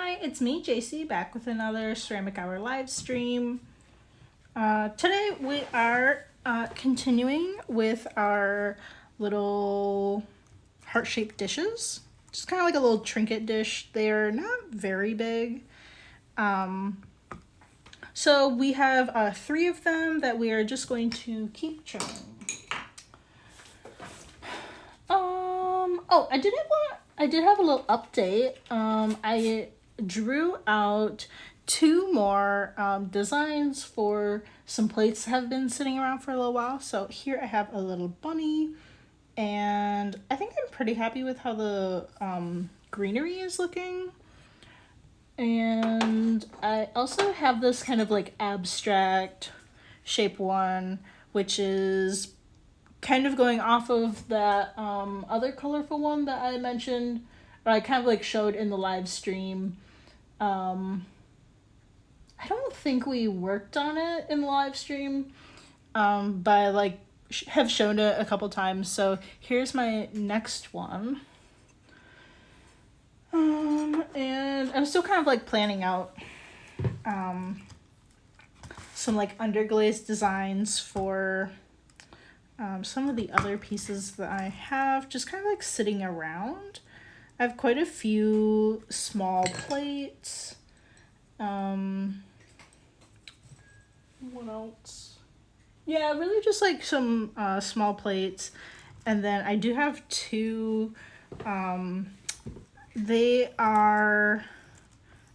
Hi, it's me, JC, back with another Ceramic Hour live stream. Today we are continuing with our little heart-shaped dishes. Just kind of like a little trinket dish. They're not very big. So we have 3 of them that we are just going to keep trying. Oh, I did have a little update. I drew out 2 more designs for some plates that have been sitting around for a little while. So here I have a little bunny, and I think I'm pretty happy with how the greenery is looking. And I also have this kind of like abstract shape one, which is kind of going off of that other colorful one that I mentioned, or I kind of like showed in the live stream. I don't think we worked on it in the live stream, but I like have shown it a couple times. So here's my next one. And I'm still kind of like planning out some like underglazed designs for some of the other pieces that I have just kind of like sitting around. I have quite a few small plates. What else? Yeah, really just like some small plates. And then I do have 2, they are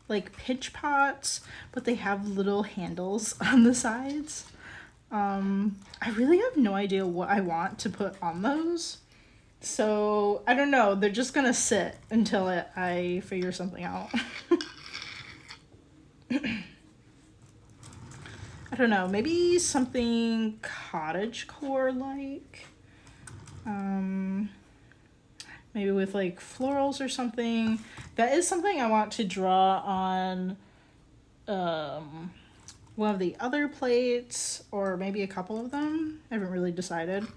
like pitch pots, but they have little handles on the sides. I really have no idea what I want to put on those. So, I don't know. They're just gonna sit until I figure something out. I don't know. Maybe something cottagecore-like. Maybe with like florals or something. That is something I want to draw on one of the other plates, or maybe a couple of them. I haven't really decided,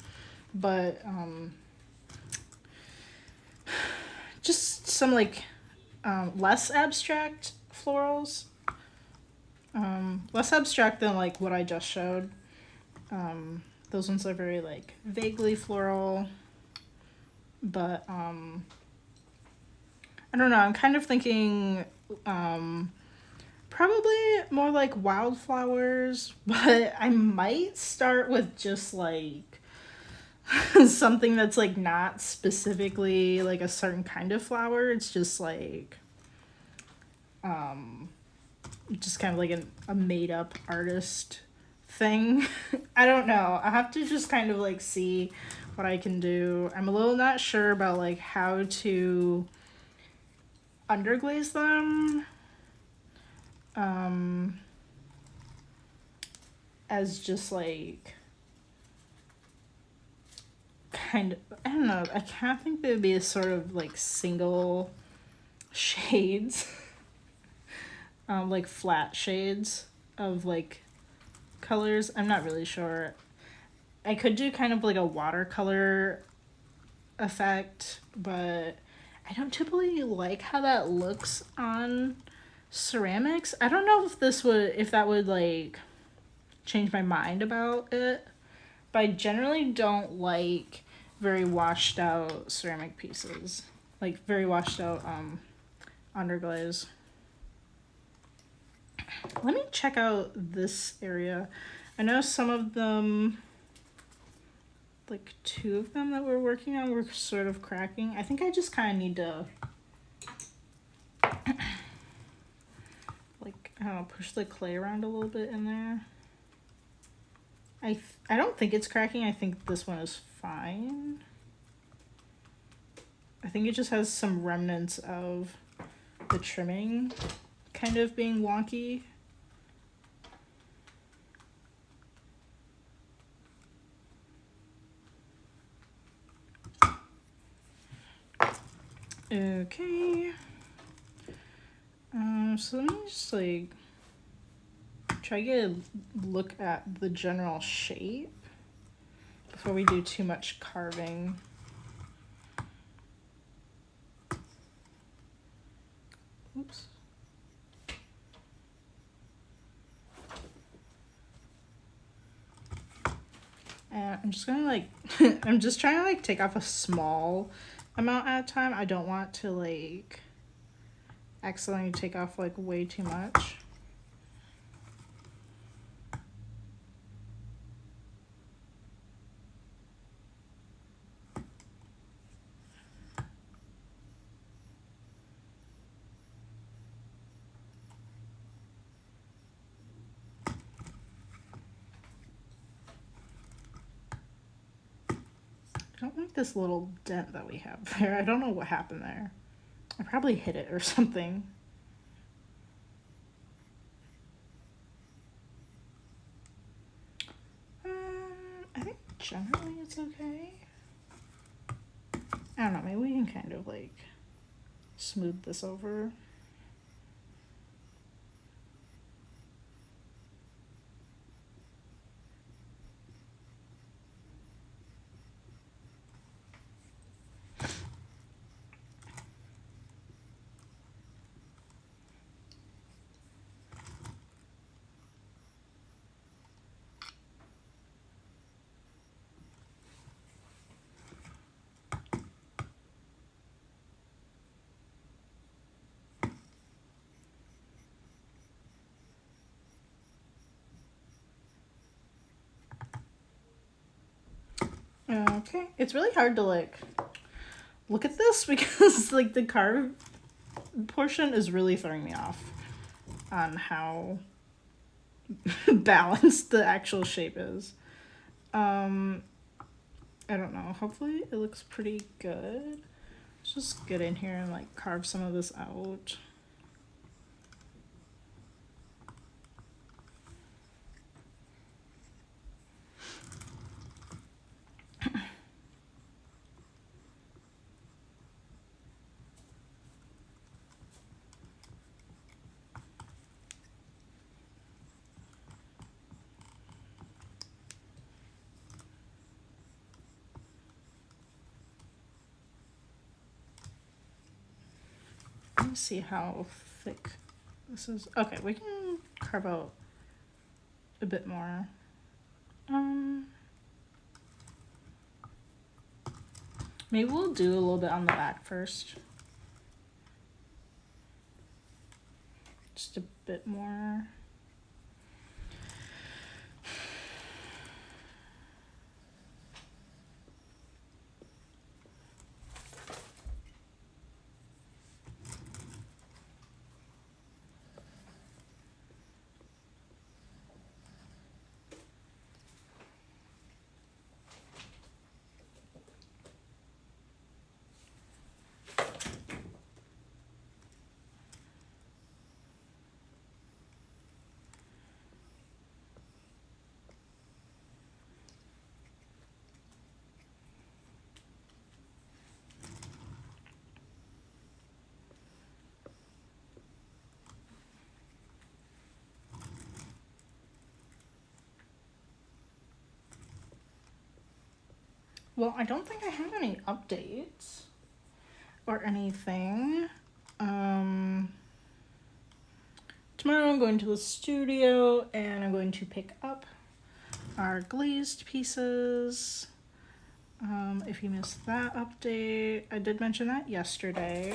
but just some like less abstract florals, less abstract than like what I just showed. Those ones are very like vaguely floral, but I don't know, I'm kind of thinking probably more like wildflowers, but I might start with just like something that's like not specifically like a certain kind of flower. It's just like just kind of like a made up artist thing. I don't know. I have to just kind of like see what I can do. I'm a little not sure about like how to underglaze them. As just like kind of, I don't know, I kind of think they would be a sort of like single shades, like flat shades of like colors. I'm not really sure. I could do kind of like a watercolor effect, but I don't typically like how that looks on ceramics. I don't know if that would like change my mind about it, but I generally don't like very washed out ceramic pieces, like very washed out underglaze. Let me check out this area. I know some of them, like 2 of them that we're working on, were sort of cracking. I think I just kind of need to like, I don't know, push the clay around a little bit in there. I don't think it's cracking. I think this one is fine. I think it just has some remnants of the trimming kind of being wonky. Okay. So let me just like try to get a look at the general shape before we do too much carving. Oops. And I'm just gonna like, I'm just trying to like take off a small amount at a time. I don't want to like accidentally take off like way too much. I don't like this little dent that we have there. I don't know what happened there. I probably hit it or something. I think generally it's okay. I don't know, maybe we can kind of like smooth this over. Okay, it's really hard to like look at this because like the carved portion is really throwing me off on how balanced the actual shape is. I don't know, hopefully it looks pretty good. Let's just get in here and like carve some of this out. Let me see how thick this is. Okay, we can carve out a bit more. Maybe we'll do a little bit on the back first. Just a bit more. Well, I don't think I have any updates or anything. Tomorrow I'm going to the studio and I'm going to pick up our glazed pieces. If you missed that update, I did mention that yesterday.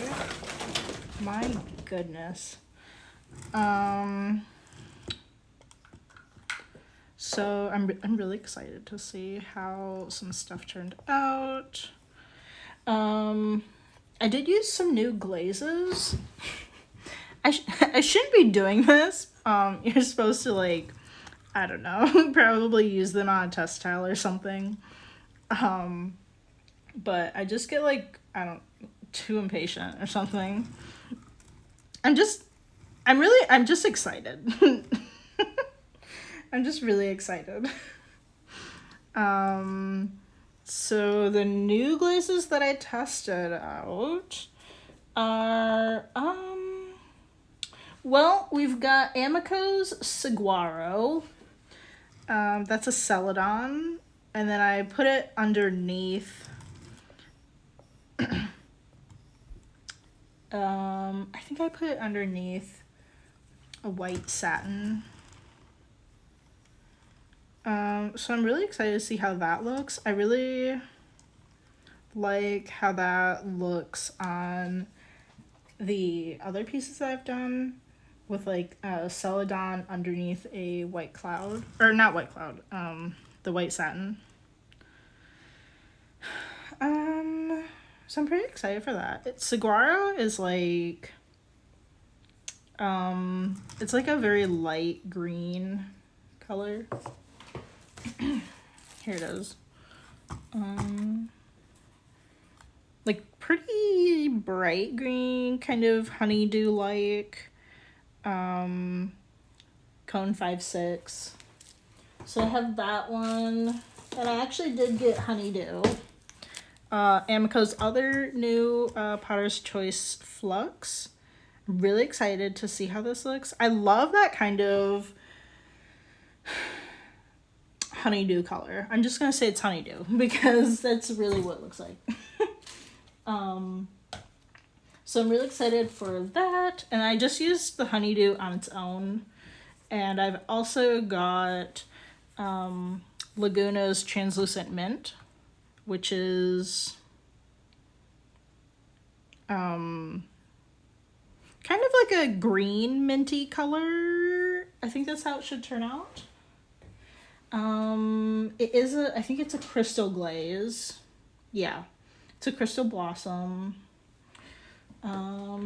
My goodness. So I'm really excited to see how some stuff turned out. I did use some new glazes. I shouldn't be doing this. You're supposed to like, I don't know, probably use them on a test tile or something. But I just get like, I don't, too impatient or something. I'm just excited. I'm just really excited. So the new glazes that I tested out are, well, we've got Amico's Saguaro. That's a Celadon. And then I put it underneath, I think I put it underneath a white satin. So I'm really excited to see how that looks. I really like how that looks on the other pieces that I've done with like Celadon underneath a white cloud, or not white cloud, the white satin. So I'm pretty excited for that. Saguaro is like, it's like a very light green color. Here it is. Like pretty bright green, kind of honeydew like. Cone 5-6. So I have that one, and I actually did get honeydew. Amico's other new Potter's Choice Flux. I'm really excited to see how this looks. I love that kind of honeydew color. I'm just gonna say it's honeydew because that's really what it looks like. So I'm really excited for that, and I just used the honeydew on its own, and I've also got Laguna's Translucent Mint, which is kind of like a green minty color. I think that's how it should turn out. I think it's a crystal glaze. Yeah, it's a crystal blossom. I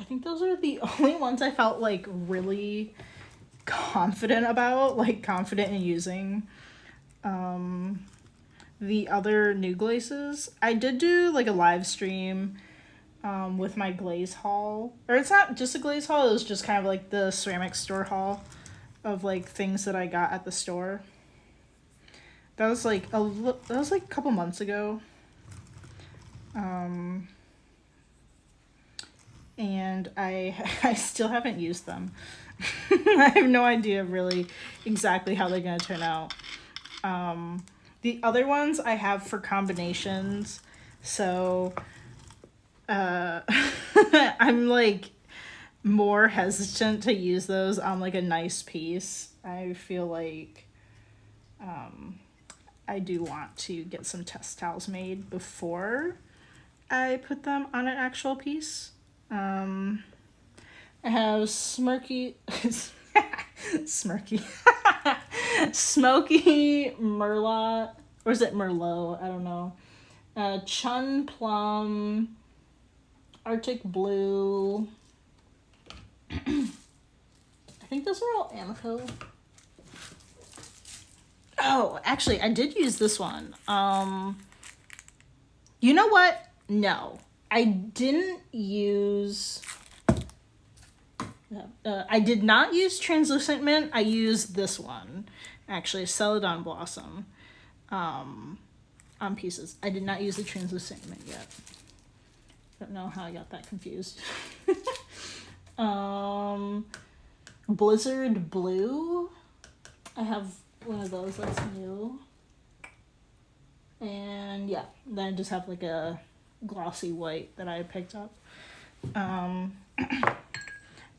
think those are the only ones I felt like really confident about, like confident in using. The other new glazes, I did do like a live stream with my glaze haul, or it's not just a glaze haul, it was just kind of like the ceramic store haul of like things that I got at the store. That was like a couple months ago. And I still haven't used them. I have no idea really exactly how they're gonna turn out. The other ones I have for combinations, so I'm like more hesitant to use those on like a nice piece. I feel like I do want to get some test towels made before I put them on an actual piece. I have Smirky Smirky Smoky Merlot, or is it Merlot? I don't know. Chun Plum, Arctic Blue. I think those are all Amico. Oh, actually, I did use this one. You know what? No, I didn't use... I did not use Translucent Mint. I used this one, actually, Celadon Blossom, on pieces. I did not use the Translucent Mint yet. Don't know how I got that confused. Blizzard Blue. I have one of those that's new. And yeah, then I just have like a glossy white that I picked up.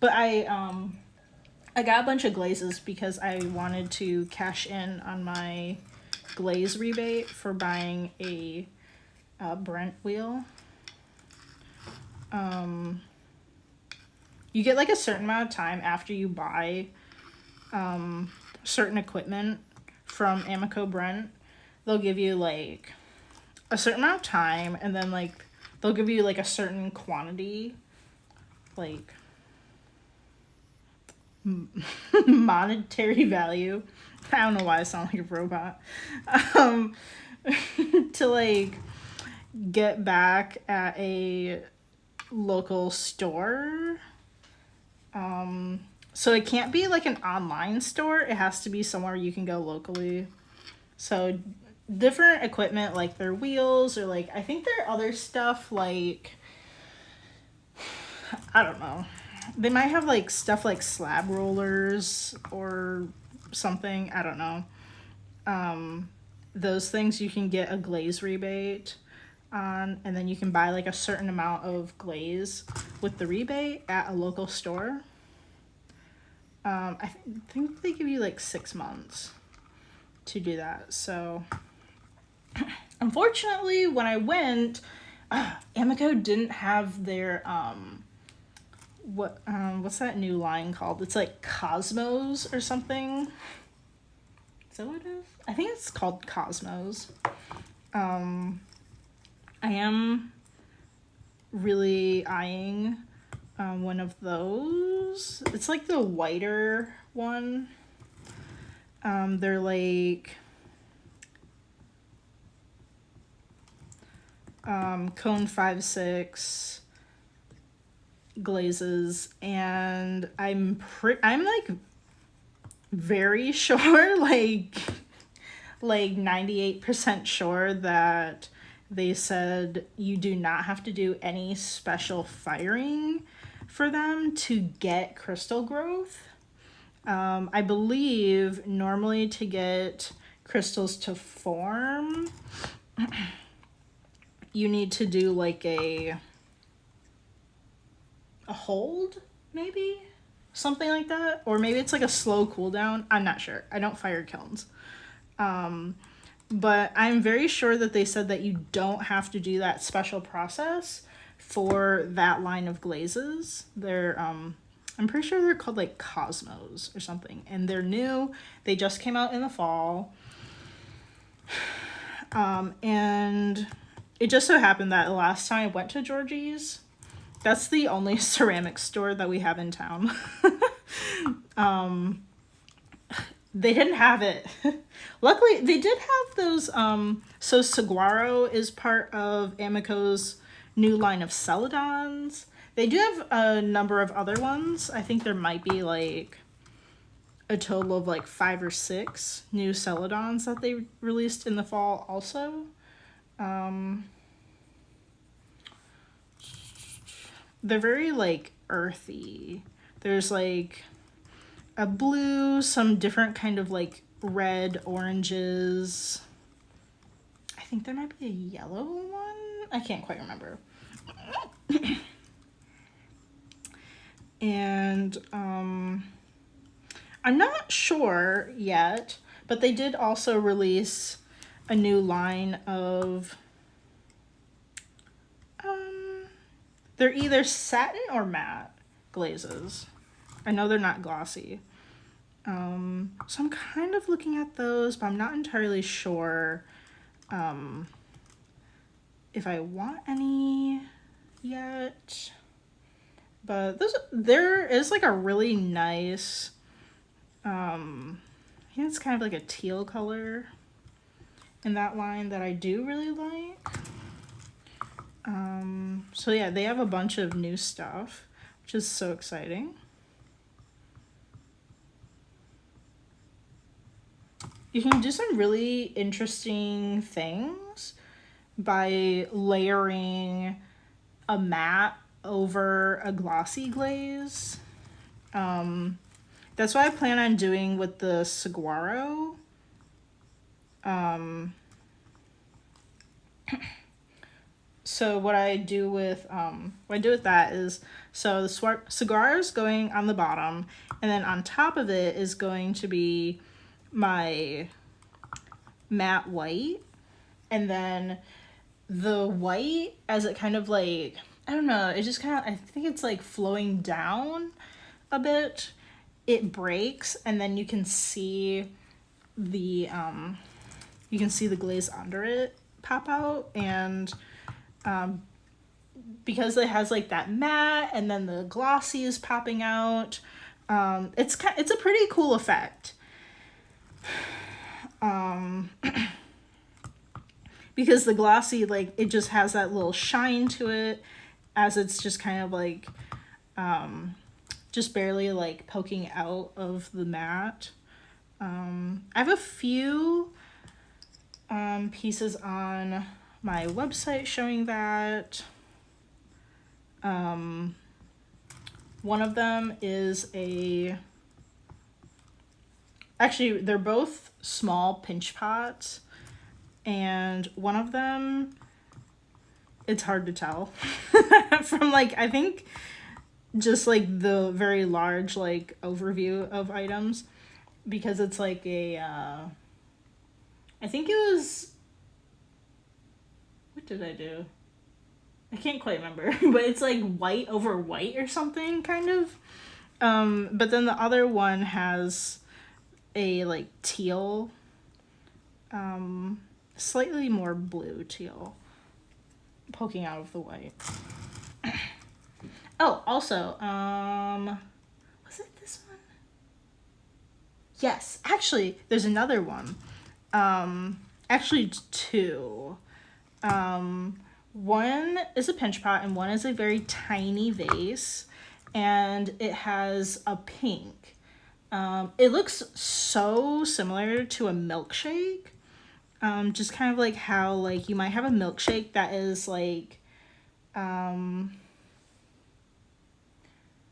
But I got a bunch of glazes because I wanted to cash in on my glaze rebate for buying a Brent wheel. You get like a certain amount of time after you buy certain equipment from Amico Brent. They'll give you like a certain amount of time, and then like they'll give you like a certain quantity, like monetary value. I don't know why I sound like a robot. To like get back at a local store. So it can't be like an online store. It has to be somewhere you can go locally. So different equipment, like their wheels, or like I think there are other stuff like, I don't know. They might have like stuff like slab rollers or something. I don't know. Those things you can get a glaze rebate on, and then you can buy like a certain amount of glaze with the rebate at a local store. think they give you like 6 months to do that. So unfortunately, when I went, Amico didn't have their what's that new line called? It's like Cosmos or something. Is that what it is? I think it's called Cosmos. I am really eyeing one of those. It's like the whiter one. They're like cone 5-6 glazes, and I'm like very sure, like 98% sure that they said you do not have to do any special firing for them to get crystal growth. I believe normally to get crystals to form, you need to do like a hold, maybe? Something like that. Or maybe it's like a slow cooldown. I'm not sure. I don't fire kilns. But I'm very sure that they said that you don't have to do that special process for that line of glazes. They're, I'm pretty sure they're called like Cosmos or something. And they're new. They just came out in the fall. And it just so happened that the last time I went to Georgie's, that's the only ceramic store that we have in town. They didn't have it. Luckily, they did have those. So Saguaro is part of Amico's new line of Celadons. They do have a number of other ones. I think there might be like a total of like 5 or 6 new Celadons that they released in the fall also. They're very like earthy. There's like a blue, some different kind of like red, oranges. I think there might be a yellow one. I can't quite remember. And I'm not sure yet, but they did also release a new line of they're either satin or matte glazes. I know they're not glossy. So I'm kind of looking at those, but I'm not entirely sure if I want any yet. But there is like a really nice, I think it's kind of like a teal color in that line that I do really like. So yeah, they have a bunch of new stuff, which is so exciting. You can do some really interesting things by layering a matte over a glossy glaze. That's what I plan on doing with the Saguaro. So what I do with that is, so the Saguaro is going on the bottom, and then on top of it is going to be my matte white, and then the white, as it kind of like, I don't know, it just kind of, I think it's like flowing down a bit, it breaks, and then you can see the glaze under it pop out. And because it has like that matte and then the glossy is popping out, it's a pretty cool effect. Because the glossy, like, it just has that little shine to it, as it's just kind of like just barely like poking out of the matte. I have a few pieces on my website showing that. One of them is actually, they're both small pinch pots, and one of them, it's hard to tell from like, I think just like the very large like overview of items, because it's like a I think it was, what did I do? I can't quite remember, but it's like white over white or something kind of. But then the other one has a like teal, slightly more blue teal poking out of the white. Oh, also, was it this one? Yes, actually, there's another one. Actually, two. One is a pinch pot and one is a very tiny vase, and it has a pink. It looks so similar to a milkshake. Just kind of like how like you might have a milkshake that is like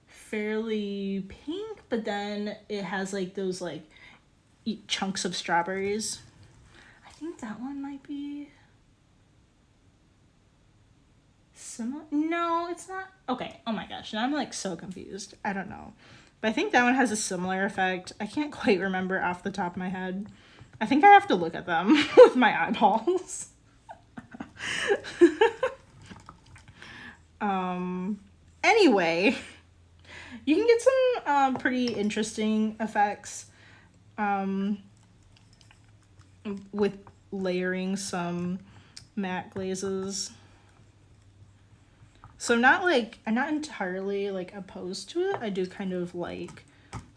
fairly pink, but then it has like those like chunks of strawberries. I think that one might be similar. No, it's not. Okay. Oh my gosh. Now I'm like so confused. I don't know. But I think that one has a similar effect. I can't quite remember off the top of my head. I think I have to look at them with my eyeballs. Anyway, you can get some pretty interesting effects with layering some matte glazes. So I'm not entirely like opposed to it. I do kind of like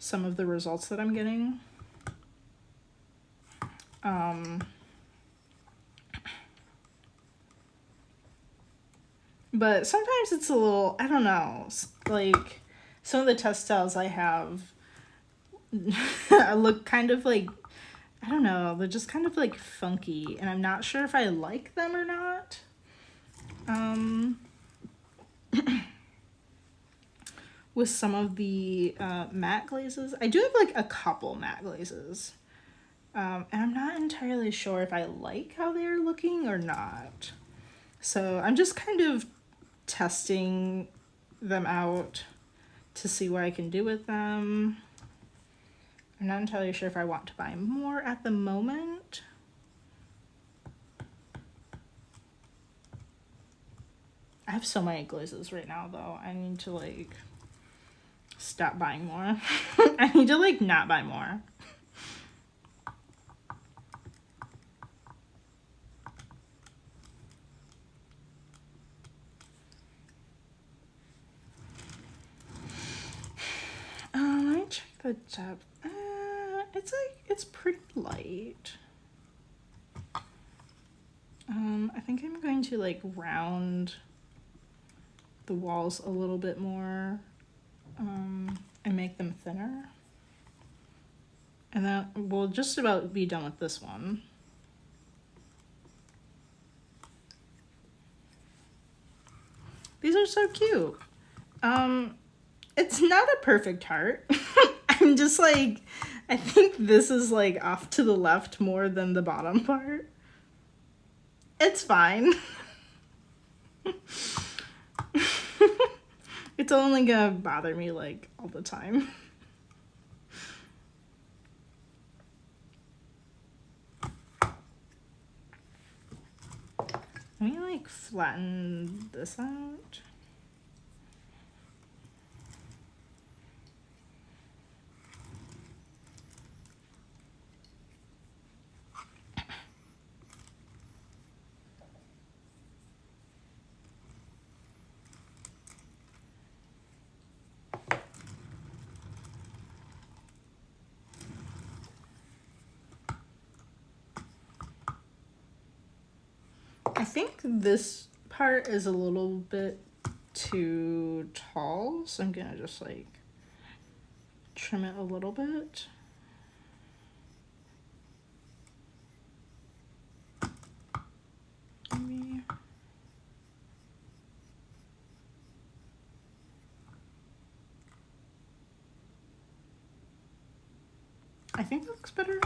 some of the results that I'm getting. But sometimes it's a little, I don't know, like some of the test styles I have I look kind of like, I don't know, they're just kind of like funky, and I'm not sure if I like them or not. With some of the matte glazes, I do have like a couple matte glazes, and I'm not entirely sure if I like how they're looking or not. So I'm just kind of testing them out to see what I can do with them. I'm not entirely sure if I want to buy more at the moment. I have so many glazes right now though. I need to like stop buying more. I need to like not buy more. Let me check the depth. It's pretty light. I think I'm going to like round the walls a little bit more, and make them thinner. And that will just about be done with this one. These are so cute. It's not a perfect heart. I'm just like, I think this is like off to the left more than the bottom part. It's fine. It's only gonna bother me like all the time. Let me like flatten this out. I think this part is a little bit too tall, so I'm gonna just like trim it a little bit. Maybe. I think that looks better.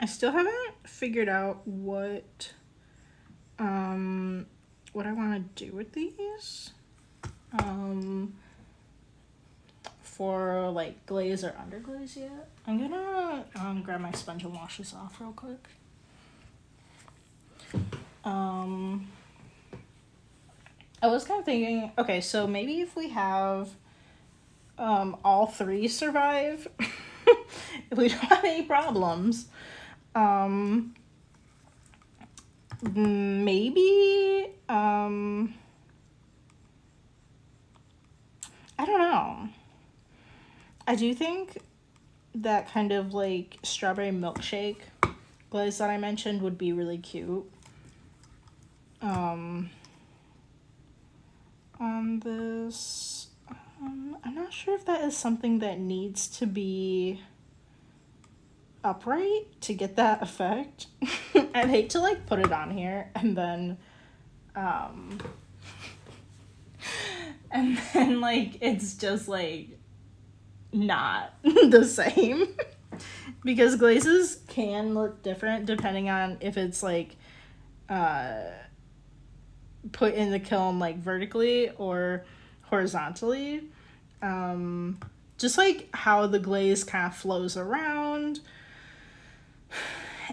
I still haven't figured out what I want to do with these. For like glaze or underglaze yet. I'm gonna grab my sponge and wash this off real quick. I was kind of thinking, okay, so maybe if we have all three survive, if we don't have any problems, maybe, I don't know. I do think that kind of like strawberry milkshake glaze that I mentioned would be really cute. On this, I'm not sure if that is something that needs to be upright to get that effect. I'd hate to like put it on here and then like it's just like not the same. Because glazes can look different depending on if it's like put in the kiln like vertically or horizontally. Just like how the glaze kind of flows around,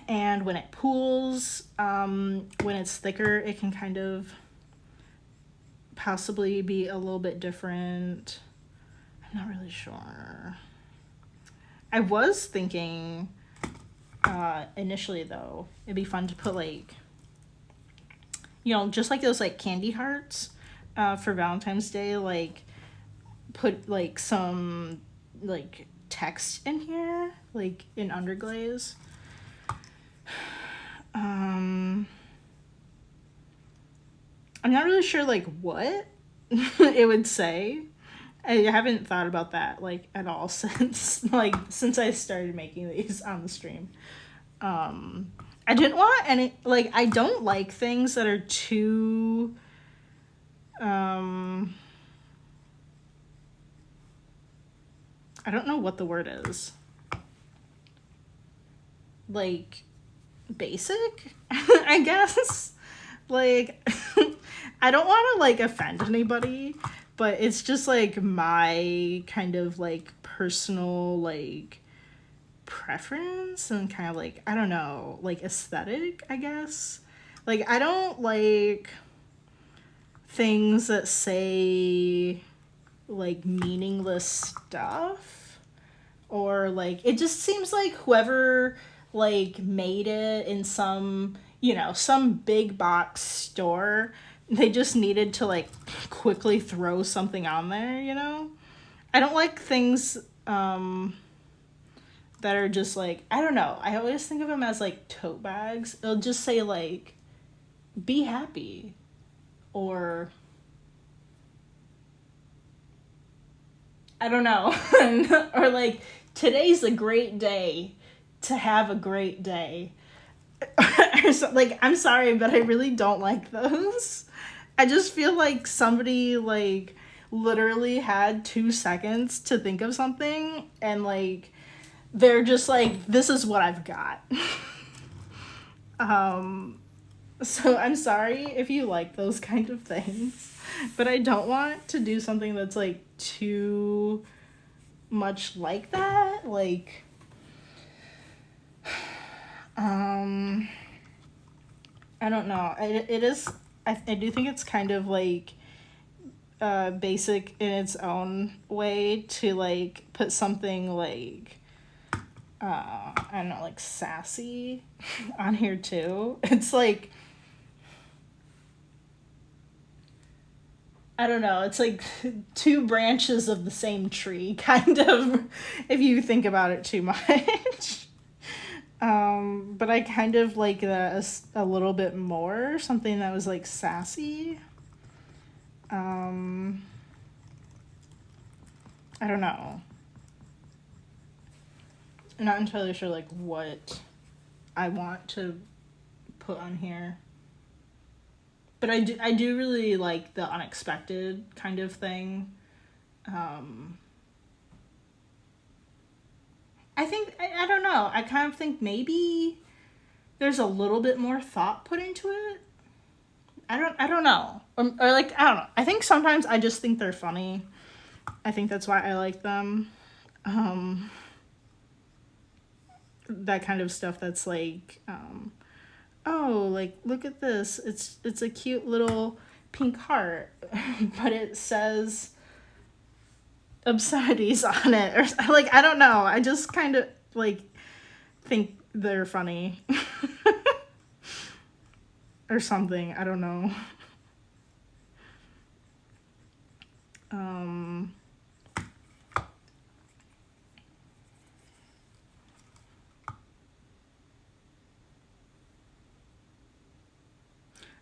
and when it pools, when it's thicker, it can kind of possibly be a little bit different. I'm not really sure. I was thinking initially though, it'd be fun to put like, you know, just like those like candy hearts for Valentine's Day, like put like some like text in here, like in underglaze. I'm not really sure like what it would say. I haven't thought about that like at all since I started making these on the stream. I didn't want any, like, I don't like things that are too I don't know what the word is. Like basic, I guess. Like I don't want to like offend anybody, but it's just like my kind of like personal like preference and kind of like, I don't know, like aesthetic, I guess. Like I don't like things that say like meaningless stuff, or like it just seems like whoever like made it in some, you know, some big box store, they just needed to like quickly throw something on there, you know? I don't like things that are just like, I don't know, I always think of them as like tote bags. It'll just say like be happy, or I don't know, or like today's a great day to have a great day. Or so, like, I'm sorry, but I really don't like those. I just feel like somebody like literally had 2 seconds to think of something, and like they're just like, this is what I've got. So I'm sorry if you like those kind of things, but I don't want to do something that's like too much like that. Like I don't know. It is, I do think it's kind of like basic in its own way to like put something like I don't know, like sassy on here too. It's like, I don't know, it's like 2 branches of the same tree, kind of, if you think about it too much. But I kind of like that a little bit more, something that was like sassy. I don't know. I'm not entirely sure like what I want to put on here. But I do really like the unexpected kind of thing. I think, I don't know, know. I kind of think maybe there's a little bit more thought put into it. I don't know. Or like, I don't know. I think sometimes I just think they're funny. I think that's why I like them. That kind of stuff that's like, oh, like, look at this. It's a cute little pink heart, but it says obscenities on it. Or, like, I don't know. I just kind of, like, think they're funny. Or something. I don't know.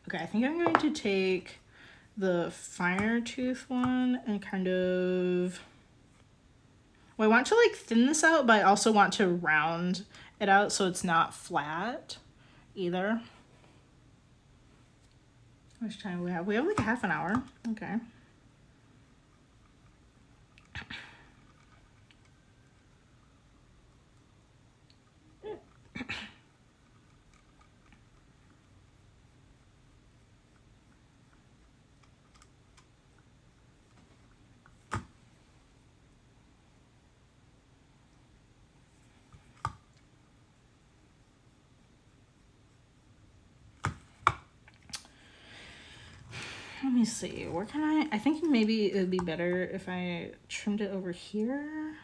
Okay, I think I'm going to take the finer tooth one and kind of... Well, I want to like thin this out, but I also want to round it out so it's not flat either. How much time do we have? We have like half an hour. Okay. Let me see. Where can I think maybe it would be better if I trimmed it over here.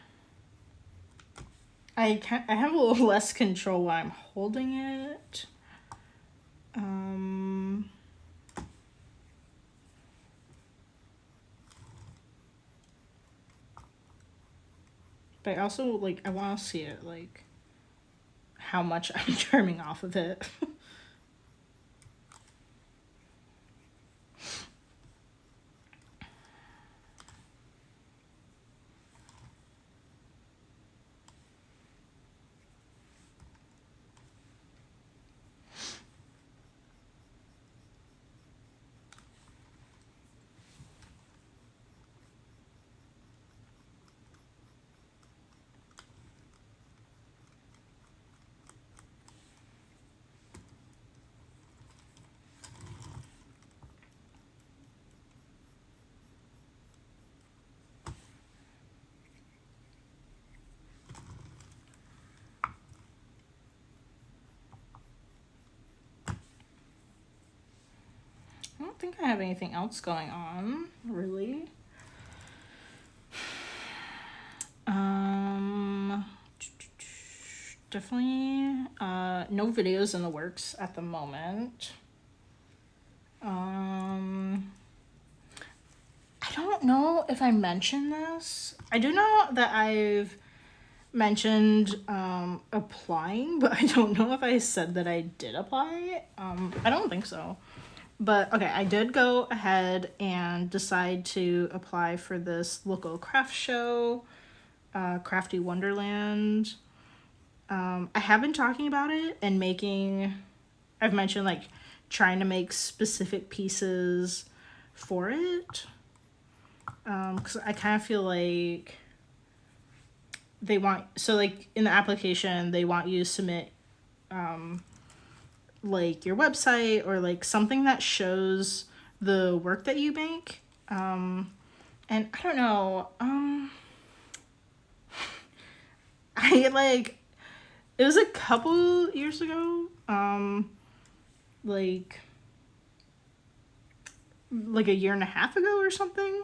I have a little less control while I'm holding it. But I also like I want to see it like how much I'm trimming off of it. I don't think I have anything else going on, really. Definitely no videos in the works at the moment. I don't know if I mentioned this. I do know that I've mentioned applying, but I don't know if I said that I did apply. I don't think so. But okay, I did go ahead and decide to apply for this local craft show, Crafty Wonderland. I have been talking about it and I've mentioned like trying to make specific pieces for it. Because I kind of feel like like in the application, they want you to submit like your website or like something that shows the work that you make. And I don't know, it was a couple years ago, like a year and a half ago or something,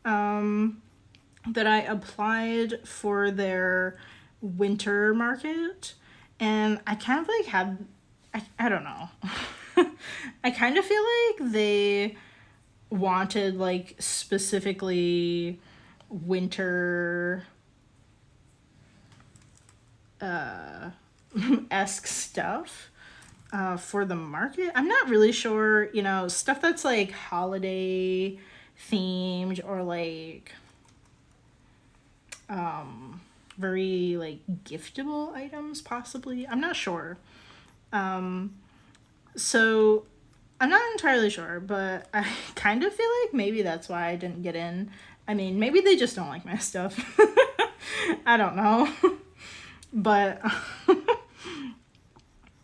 that I applied for their winter market, and I kind of like had, I don't know. I kind of feel like they wanted like specifically winter esque stuff for the market. I'm not really sure, you know, stuff that's like holiday themed or like very like giftable items possibly. I'm not sure. So I'm not entirely sure, but I kind of feel like maybe that's why I didn't get in. I mean, maybe they just don't like my stuff. I don't know. But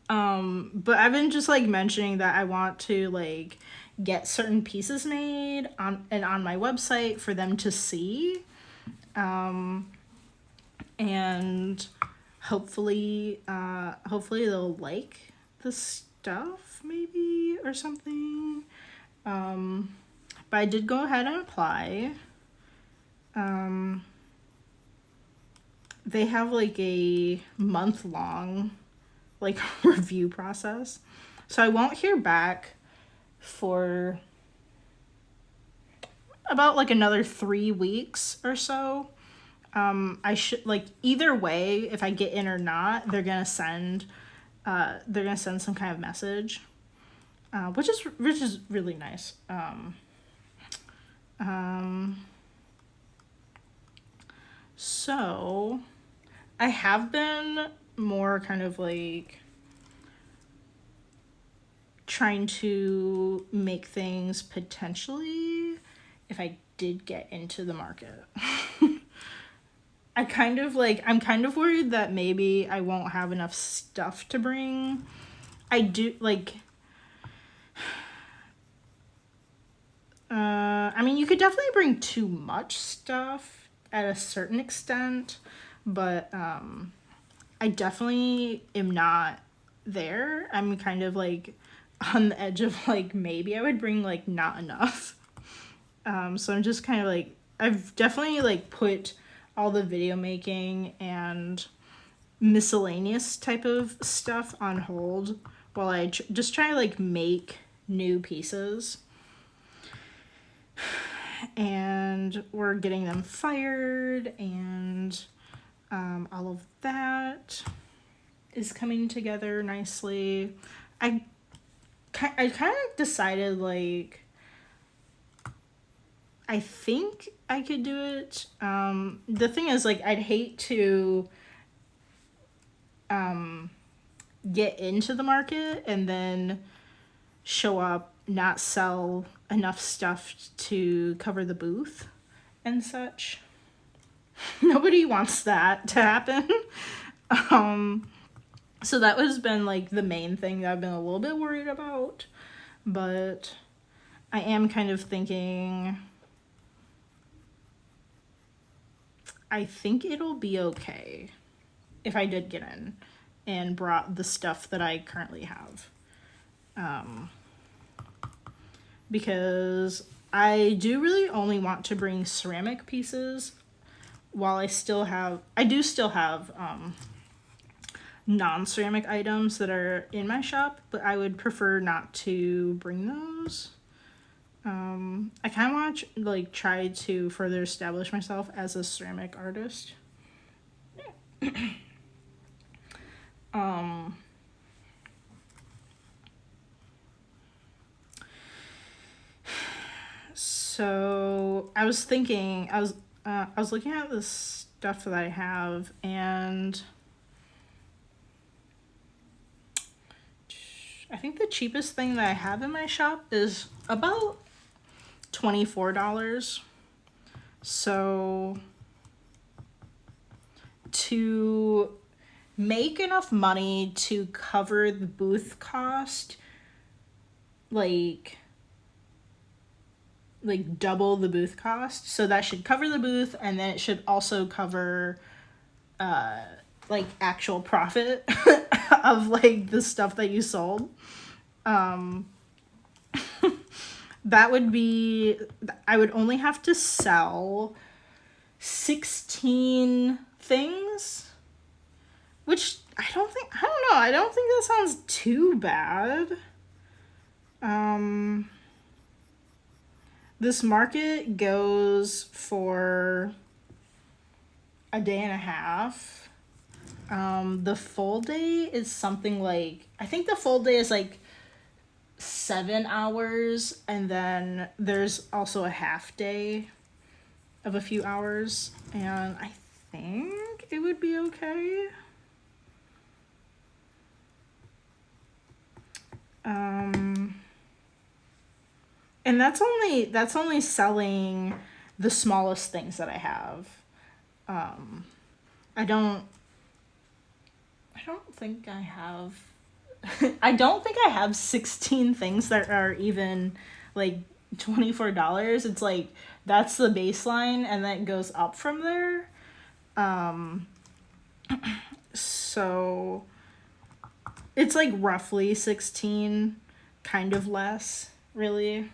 but I've been just like mentioning that I want to like get certain pieces made on my website for them to see. And hopefully they'll like the stuff maybe or something. But I did go ahead and apply. They have like a month-long like review process. So I won't hear back for about like another 3 weeks or so. I should like either way, if I get in or not, they're gonna send some kind of message, which is really nice. So I have been more kind of like trying to make things potentially if I did get into the market. I'm kind of worried that maybe I won't have enough stuff to bring. I do like I mean, you could definitely bring too much stuff at a certain extent, but I definitely am not there. I'm kind of like on the edge of like maybe I would bring like not enough. So I'm just kind of like I've definitely like put all the video making and miscellaneous type of stuff on hold while I just try to like make new pieces. And we're getting them fired, and all of that is coming together nicely. I kind of decided like I think I could do it. The thing is like I'd hate to get into the market and then show up, not sell enough stuff to cover the booth and such. Nobody wants that to happen. So that has been like the main thing that I've been a little bit worried about, but I am kind of thinking I think it'll be okay if I did get in and brought the stuff that I currently have. Because I do really only want to bring ceramic pieces while I still have non-ceramic items that are in my shop, but I would prefer not to bring those. I kind of want to like try to further establish myself as a ceramic artist. So I was thinking, I was looking at the stuff that I have, and I think the cheapest thing that I have in my shop is about $24. So to make enough money to cover the booth cost, like double the booth cost, so that should cover the booth, and then it should also cover like actual profit of like the stuff that you sold. That would be, I would only have to sell 16 things, which I don't think that sounds too bad. This market goes for a day and a half. The full day is something like, I think the full day is like 7 hours, and then there's also a half day of a few hours, and I think it would be okay. And that's only selling the smallest things that I have. I don't don't think I have I don't think I have 16 things that are even like $24. It's like that's the baseline and then it goes up from there. So it's like roughly 16, kind of less, really.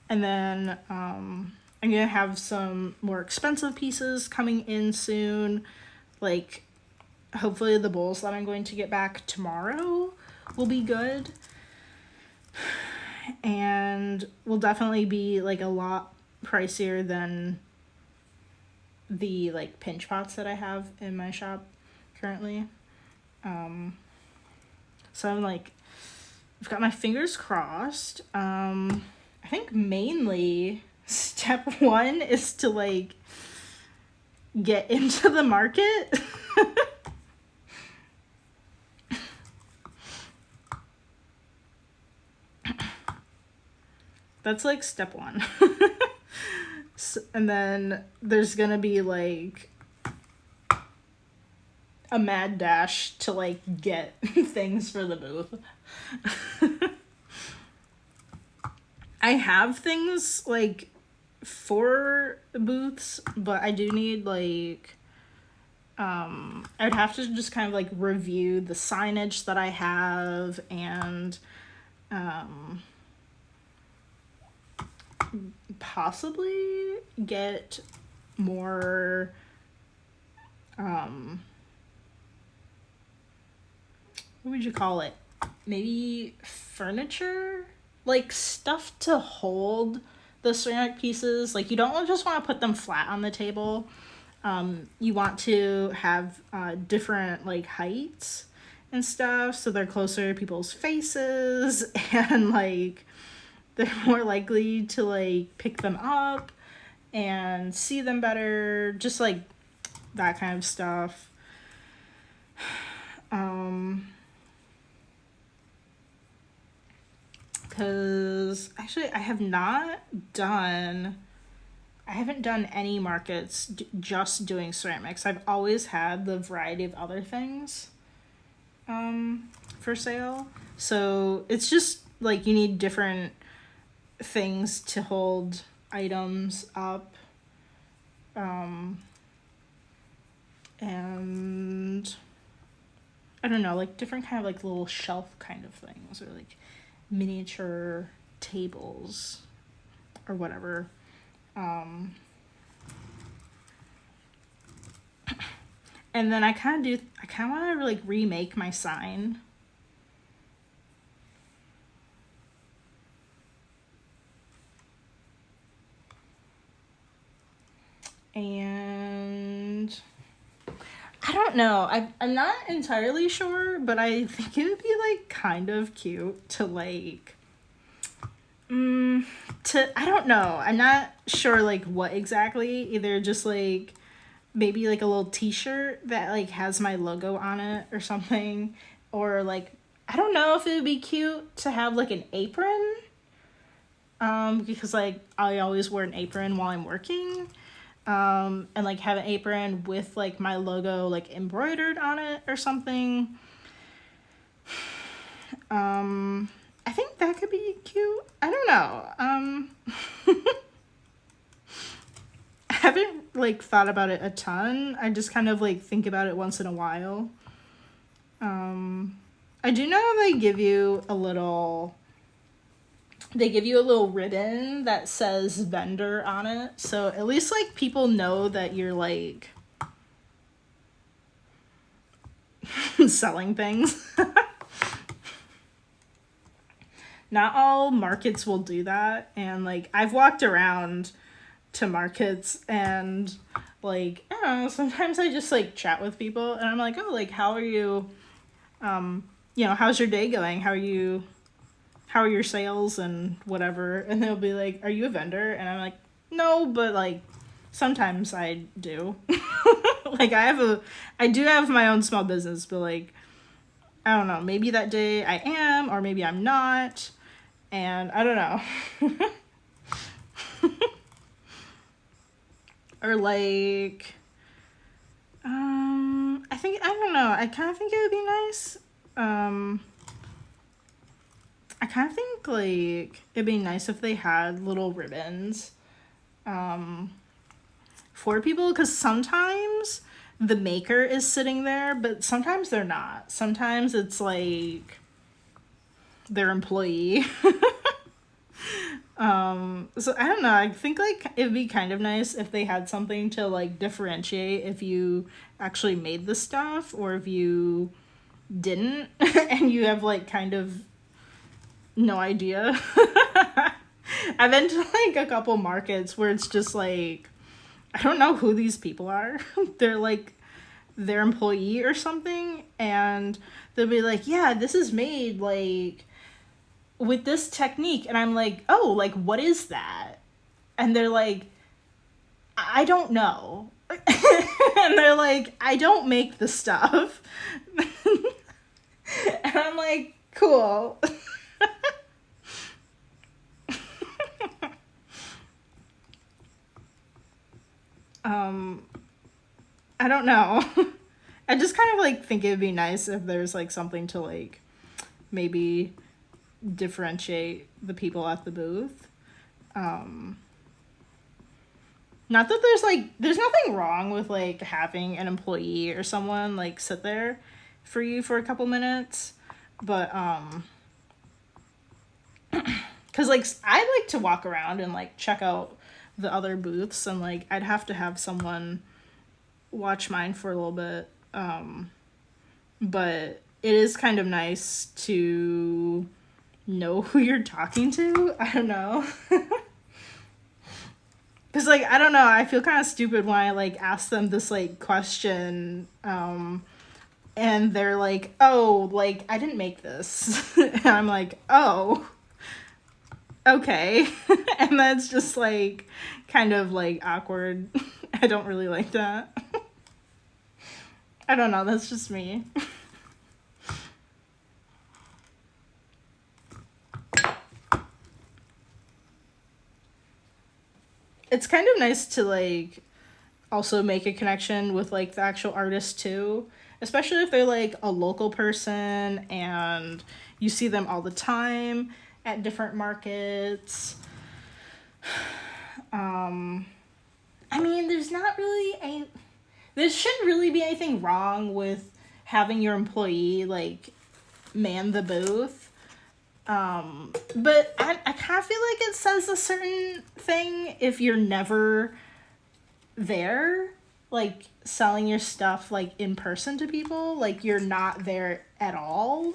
And then I'm gonna have some more expensive pieces coming in soon. Like hopefully the bowls that I'm going to get back tomorrow will be good. And will definitely be like a lot pricier than the like pinch pots that I have in my shop currently. So I'm like, I've got my fingers crossed. I think mainly step one is to like get into the market. That's like step one. And then there's gonna be like a mad dash to like get things for the booth. I have things like for booths, but I do need like I'd have to just kind of like review the signage that I have and possibly get more what would you call it? Maybe furniture? Like stuff to hold the ceramic pieces. Like you don't just want to put them flat on the table. You want to have different like heights and stuff so they're closer to people's faces and like they're more likely to like pick them up and see them better, just like that kind of stuff. Because actually I haven't done any markets just doing ceramics. I've always had the variety of other things for sale. So it's just like you need different things to hold items up. And I don't know, like different kind of like little shelf kind of things or like miniature tables or whatever. And then I kind of want to like remake my sign. And I don't know. I'm not entirely sure, but I think it would be like kind of cute to like I don't know. I'm not sure like what exactly. Either just like maybe like a little t-shirt that like has my logo on it or something, or like I don't know if it would be cute to have like an apron. Because like I always wear an apron while I'm working. And like have an apron with like my logo like embroidered on it or something. I think that could be cute. I don't know. I haven't like thought about it a ton. I just kind of like think about it once in a while. I do know they give you a little ribbon that says vendor on it. So at least like people know that you're like selling things. Not all markets will do that. And like I've walked around to markets and like, I don't know, sometimes I just like chat with people and I'm like, oh, like how are you? You know, how's your day going? How are your sales and whatever? And they'll be like, are you a vendor? And I'm like, no, but like sometimes I do. Like I do have my own small business, but like I don't know, maybe that day I am or maybe I'm not, and I don't know. Or like I don't know. I kind of think it would be nice. Um, I kind of think like it'd be nice if they had little ribbons um, for people, because sometimes the maker is sitting there, but sometimes they're not. Sometimes it's like their employee. So I don't know. I think like it'd be kind of nice if they had something to like differentiate if you actually made the stuff or if you didn't and you have like kind of no idea. I've been to like a couple markets where it's just like I don't know who these people are. They're like their employee or something, and they'll be like, "Yeah, this is made like with this technique," and I'm like, "Oh, like what is that?" And they're like, "I don't know." And they're like, "I don't make the stuff." And I'm like, "Cool." um I don't know. I just kind of like think it would be nice if there's like something to like maybe differentiate the people at the booth. Um Not that there's nothing wrong with like having an employee or someone like sit there for you for a couple minutes, but cuz like I like to walk around and like check out the other booths, and like I'd have to have someone watch mine for a little bit. But it is kind of nice to know who you're talking to. I don't know. Because, like, I don't know, I feel kind of stupid when I, like, ask them this, like, question, and they're like, "Oh, like, I didn't make this." And I'm like, "Oh, okay." And that's just, like, kind of, like, awkward. I don't really like that. I don't know, that's just me. It's kind of nice to, like, also make a connection with like the actual artist too, especially if they're like a local person and you see them all the time at different markets. I mean, there shouldn't really be anything wrong with having your employee like man the booth. But I kind of feel like it says a certain thing if you're never there, like selling your stuff like in person to people, like you're not there at all.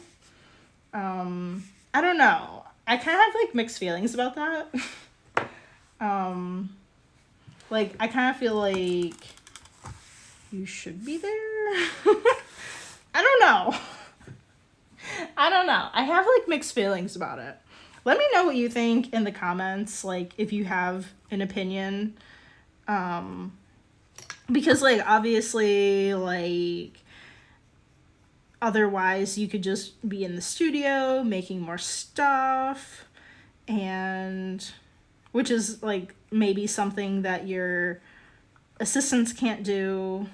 I don't know, I kind of have like mixed feelings about that. um like I kind of feel like you should be there. I don't know. I don't know, I have like mixed feelings about it. Let me know what you think in the comments, like if you have an opinion. Because like obviously like otherwise you could just be in the studio making more stuff, and which is like maybe something that your assistants can't do,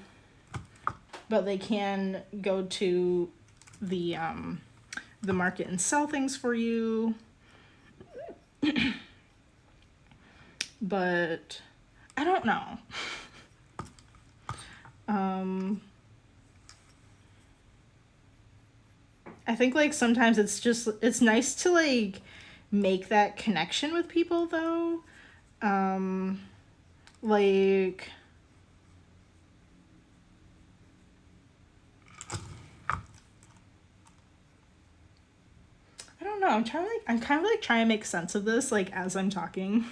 but they can go to the market and sell things for you. But I don't know. I think like sometimes it's nice to like make that connection with people though. Like I don't know, I'm kind of like trying to make sense of this like as I'm talking.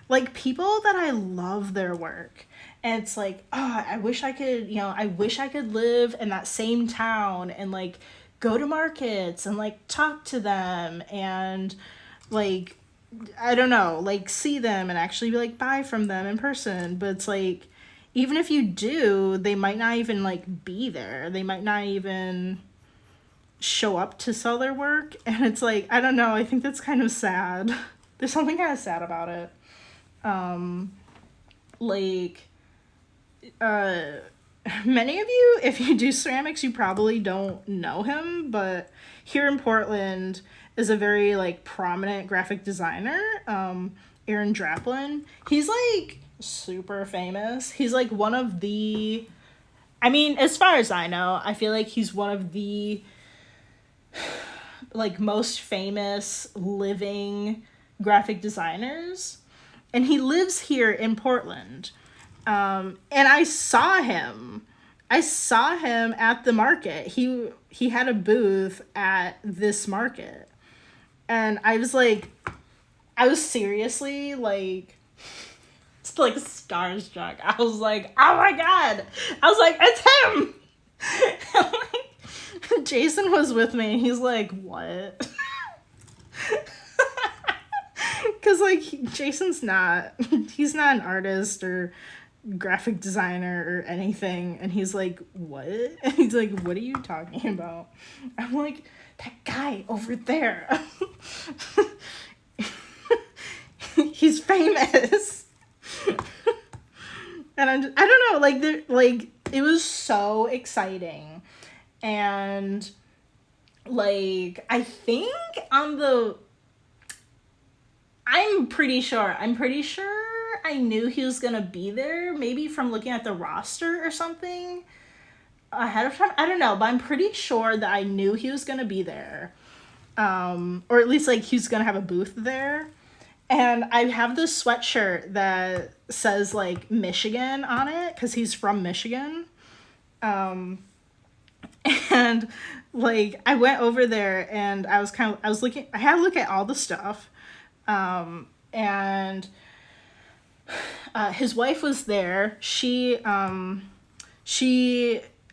Like people that I love their work, and it's like, oh, I wish I could, I wish I could live in that same town and like go to markets and like talk to them and like I don't know, like see them and actually like buy from them in person. But it's like even if you do, they might not even like be there. They might not even show up to sell their work, and it's like I don't know, I think that's kind of sad. There's something kind of sad about it. Like uh, many of you, if you do ceramics, you probably don't know him, but here in Portland is a very like prominent graphic designer, Aaron Draplin. He's like super famous. He's like one of the, I mean, as far as I know, I feel like he's one of the like most famous living graphic designers, and he lives here in Portland. And I saw him. I saw him at the market. He had a booth at this market, and I was seriously like, it's like starstruck. I was like, oh my god! I was like, it's him. And, like, Jason was with me, and he's like, what? Because like Jason's not, he's not an artist or graphic designer or anything, and he's like, what? And he's like, what are you talking about? I'm like, that guy over there. He's famous. And I don't know, like it was so exciting. And like I think on the, I'm pretty sure I knew he was gonna be there, maybe from looking at the roster or something ahead of time. I don't know, but I'm pretty sure that I knew he was gonna be there. Or at least like he's gonna have a booth there. And I have this sweatshirt that says like Michigan on it, because he's from Michigan. And like I went over there and I was looking, I had to look at all the stuff. And his wife was there. She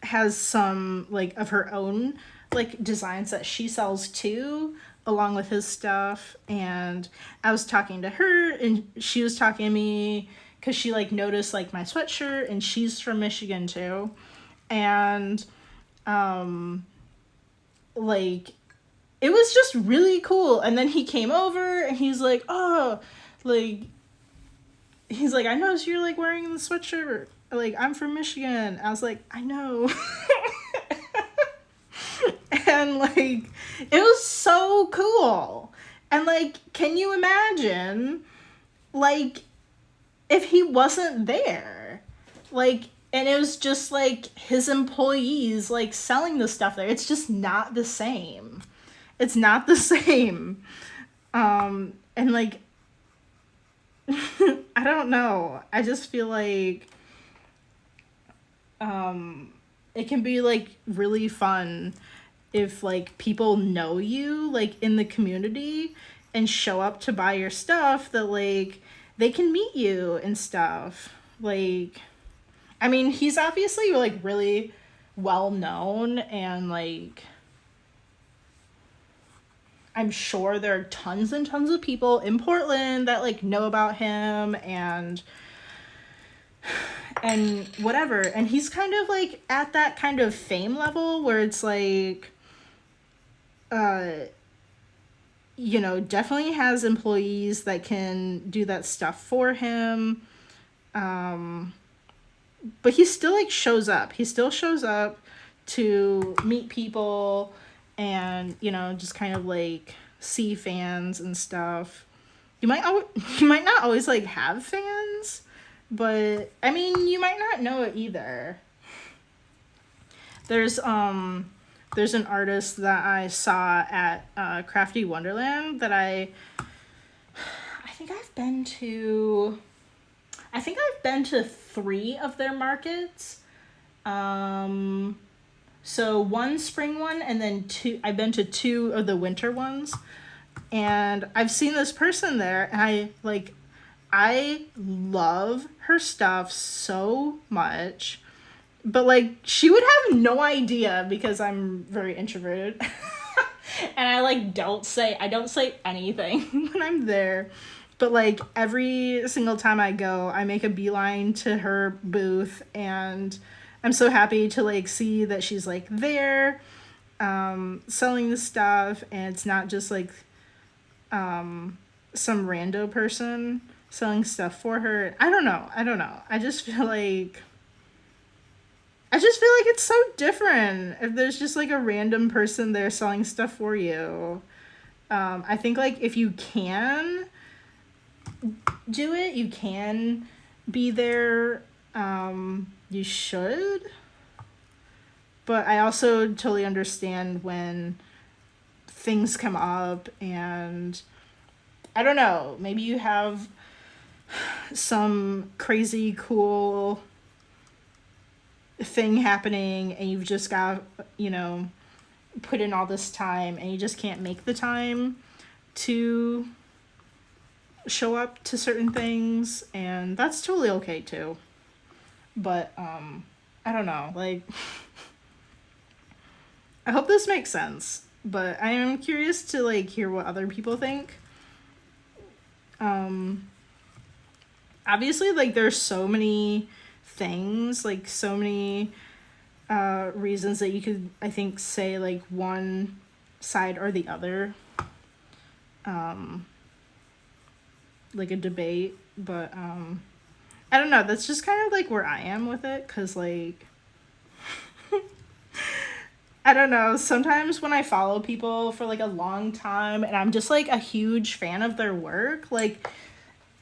has some like of her own like designs that she sells too, along with his stuff. And I was talking to her, and she was talking to me because she like noticed like my sweatshirt, and she's from Michigan too. And like it was just really cool. And then he came over and he's like, oh, like, he's like, I noticed you're like wearing the sweatshirt. Like, I'm from Michigan. I was like, I know. And like, it was so cool. And like, can you imagine, like, if he wasn't there? Like, and it was just like his employees like selling the stuff there. It's just not the same. It's not the same. And like, I don't know. I just feel like it can be like really fun if like people know you like in the community and show up to buy your stuff, that like they can meet you and stuff. Like, I mean, he's obviously like really well known, and like I'm sure there are tons and tons of people in Portland that like know about him and whatever. And he's kind of like at that kind of fame level where it's like you know, definitely has employees that can do that stuff for him. But he still like shows up. He still shows up to meet people and, you know, just kind of like see fans and stuff. You might not always like have fans, but I mean, you might not know it either. There's an artist that I saw at Crafty Wonderland that I think I've been to 3 of their markets. So one spring one, and then I've been to 2 of the winter ones. And I've seen this person there, and I love her stuff so much. But like, she would have no idea because I'm very introverted. And I don't say anything when I'm there. But like, every single time I go, I make a beeline to her booth, and I'm so happy to like see that she's like there selling the stuff, and it's not just like some rando person selling stuff for her. I don't know. I just feel like I just feel like it's so different if there's just like a random person there selling stuff for you. I think like if you can do it, you can be there. You should. But I also totally understand when things come up and I don't know, maybe you have some crazy cool thing happening and you've just got, put in all this time and you just can't make the time to show up to certain things, and that's totally okay too. But I don't know, like I hope this makes sense, but I am curious to like hear what other people think. Obviously like there's so many things, like so many reasons that you could, I think, say like one side or the other, like a debate, but I don't know, that's just kind of like where I am with it, because like I don't know, sometimes when I follow people for like a long time and I'm just like a huge fan of their work, like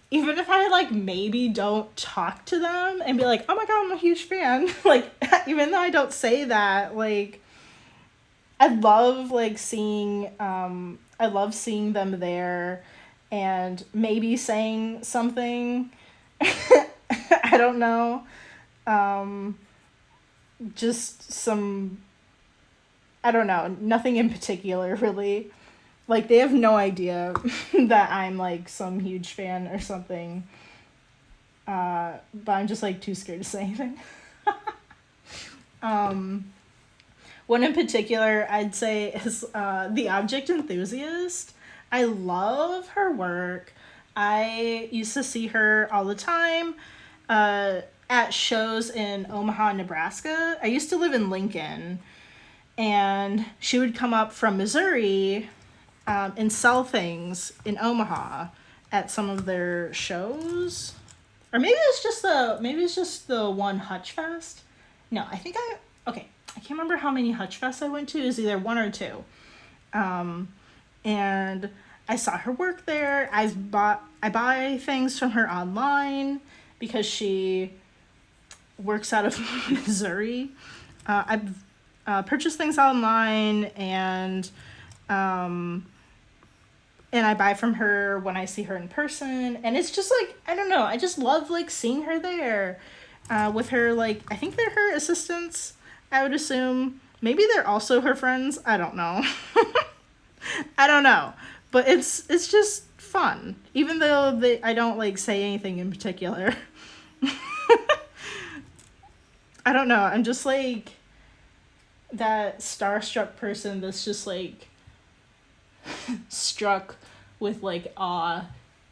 even if I like maybe don't talk to them and be like, oh my god, I'm a huge fan, like even though I don't say that, like I love like seeing them there and maybe saying something. I don't know. Just some, I don't know, nothing in particular really. Like they have no idea that I'm like some huge fan or something. But I'm just like too scared to say anything. One in particular I'd say is The Object Enthusiast. I love her work. I used to see her all the time at shows in Omaha, Nebraska. I used to live in Lincoln, and she would come up from Missouri and sell things in Omaha at some of their shows. Or maybe it's just the one Hutch Fest. No, I can't remember how many Hutch Fests I went to. It was either one or two. And I saw her work there. I buy things from her online because she works out of Missouri. I've purchased things online, and I buy from her when I see her in person, and it's just like, I don't know, I just love like seeing her there with her, like, I think they're her assistants, I would assume. Maybe they're also her friends, I don't know. I don't know, but it's just fun, even though I don't like say anything in particular. I don't know, I'm just like that starstruck person that's just like struck with like awe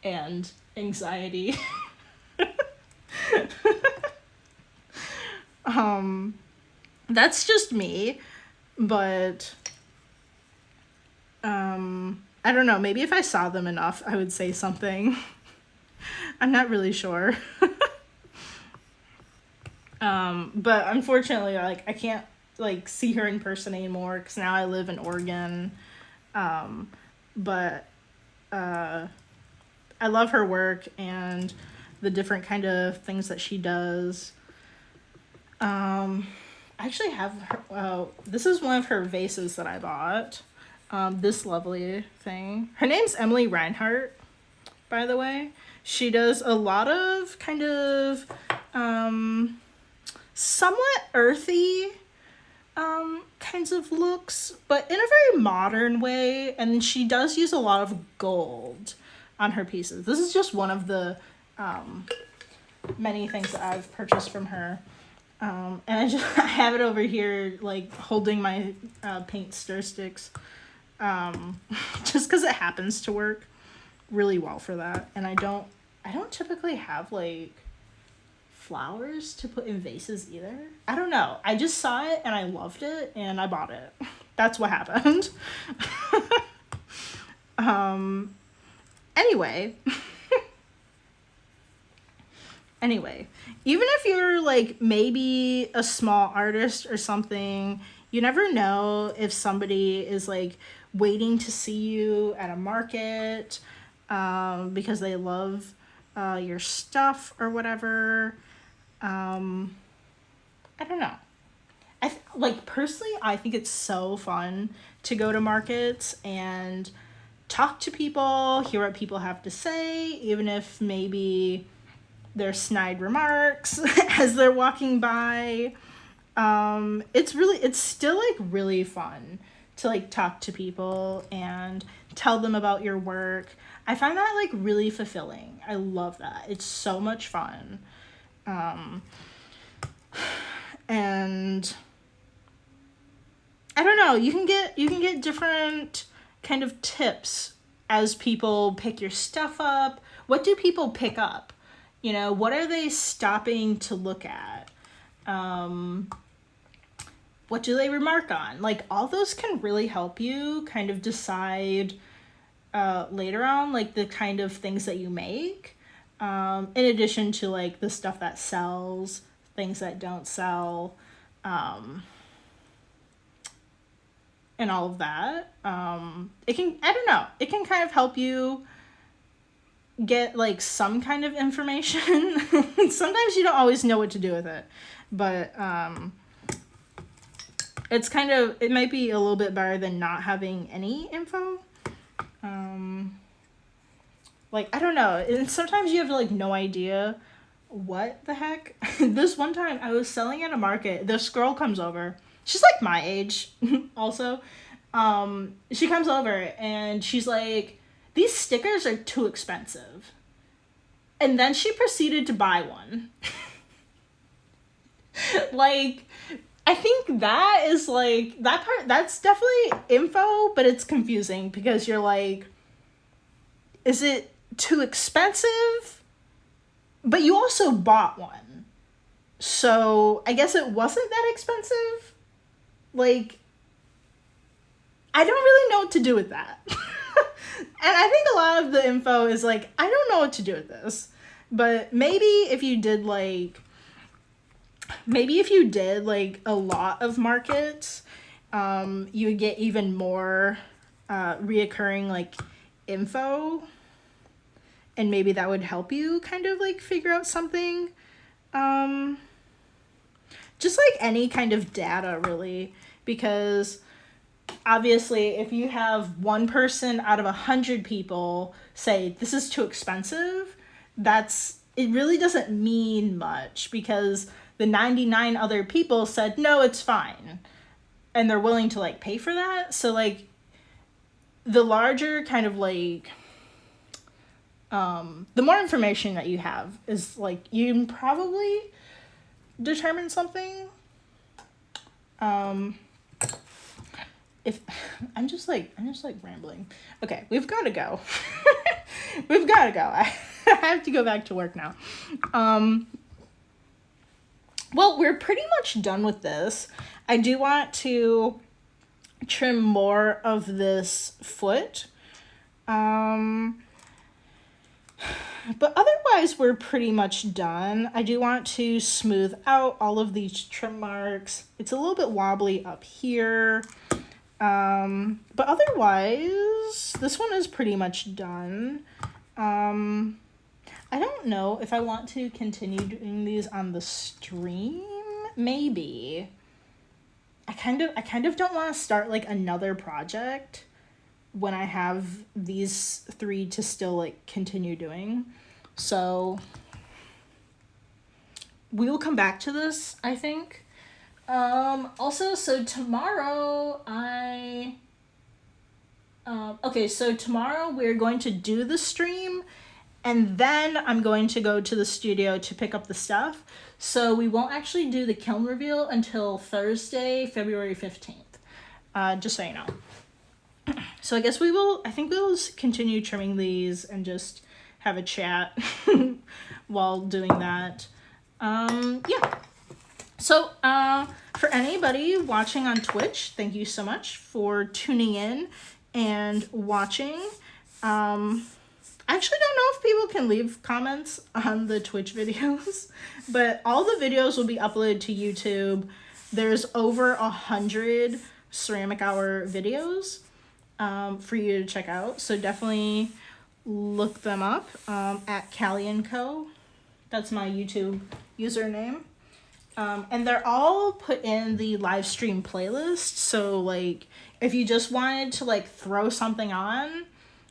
and anxiety. That's just me, but I don't know, maybe if I saw them enough I would say something. I'm not really sure. But unfortunately, like, I can't like see her in person anymore because now I live in Oregon. But I love her work and the different kind of things that she does. I actually have her, this is one of her vases that I bought. This lovely thing. Her name's Emily Reinhardt, by the way. She does a lot of kind of somewhat earthy kinds of looks, but in a very modern way, and she does use a lot of gold on her pieces. This is just one of the many things that I've purchased from her. And I have it over here, like holding my paint stir sticks, just because it happens to work really well for that. And I don't typically have like flowers to put in vases either. I don't know. I just saw it and I loved it and I bought it. That's what happened. Anyway, even if you're like maybe a small artist or something, you never know if somebody is like waiting to see you at a market because they love your stuff or whatever. I don't know. Like personally, I think it's so fun to go to markets and talk to people, hear what people have to say, even if maybe their snide remarks as they're walking by. It's still like really fun to like talk to people and tell them about your work. I find that like really fulfilling. I love that. It's so much fun. And I don't know, you can get different kind of tips as people pick your stuff up. What do people pick up? You know, what are they stopping to look at? What do they remark on? Like, all those can really help you kind of decide later on, like, the kind of things that you make. In addition to, like, the stuff that sells, things that don't sell, and all of that. It can, I don't know, it can kind of help you get like some kind of information. Sometimes you don't always know what to do with it, but it's kind of, it might be a little bit better than not having any info. Like, I don't know, and sometimes you have like no idea what the heck. This one time I was selling at a market, this girl comes over, she's like my age also. She comes over and she's like, these stickers are too expensive. And then she proceeded to buy one. Like, I think that is like, that part, that's definitely info, but it's confusing because you're like, is it too expensive? But you also bought one. So I guess it wasn't that expensive. Like, I don't really know what to do with that. And I think a lot of the info is like, I don't know what to do with this. But maybe if you did like a lot of markets, you would get even more reoccurring like info. And maybe that would help you kind of like figure out something. Just like any kind of data, really. Because obviously, if you have one person out of 100 people say this is too expensive, it really doesn't mean much, because the 99 other people said no, it's fine, and they're willing to like pay for that. So like, the larger kind of like the more information that you have is like, you can probably determine something. If I'm just like rambling. Okay, we've got to go. We've got to go. I have to go back to work now. Well, we're pretty much done with this. I do want to trim more of this foot. But otherwise, we're pretty much done. I do want to smooth out all of these trim marks. It's a little bit wobbly up here. But otherwise, this one is pretty much done. I don't know if I want to continue doing these on the stream. Maybe. I kind of don't want to start like another project when I have these 3 to still like continue doing. So we will come back to this, I think. Also, so tomorrow so tomorrow we're going to do the stream, and then I'm going to go to the studio to pick up the stuff. So we won't actually do the kiln reveal until Thursday, February 15th. Just so you know. So I guess I think we'll continue trimming these and just have a chat while doing that. Yeah. So, for anybody watching on Twitch, thank you so much for tuning in and watching. I actually don't know if people can leave comments on the Twitch videos, but all the videos will be uploaded to YouTube. There's over 100 Ceramic Hour videos for you to check out. So definitely look them up at Callie & Co. That's my YouTube username. And they're all put in the live stream playlist. So like if you just wanted to like throw something on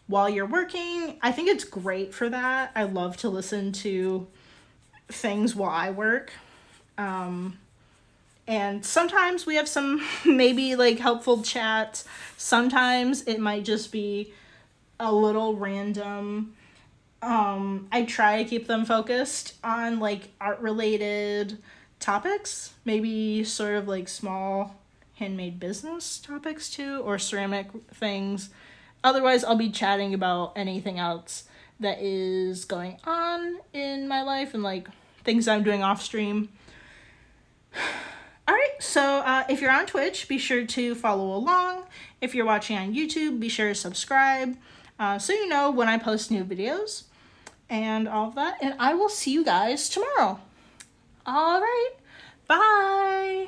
while you're working, I think it's great for that. I love to listen to things while I work. And sometimes we have some maybe like helpful chats. Sometimes it might just be a little random. I try to keep them focused on like art related topics, maybe sort of like small handmade business topics too, or ceramic things. Otherwise, I'll be chatting about anything else that is going on in my life and like things I'm doing off stream. All right, so if you're on Twitch, be sure to follow along. If you're watching on YouTube, be sure to subscribe so you know when I post new videos and all of that. And I will see you guys tomorrow. All right, bye.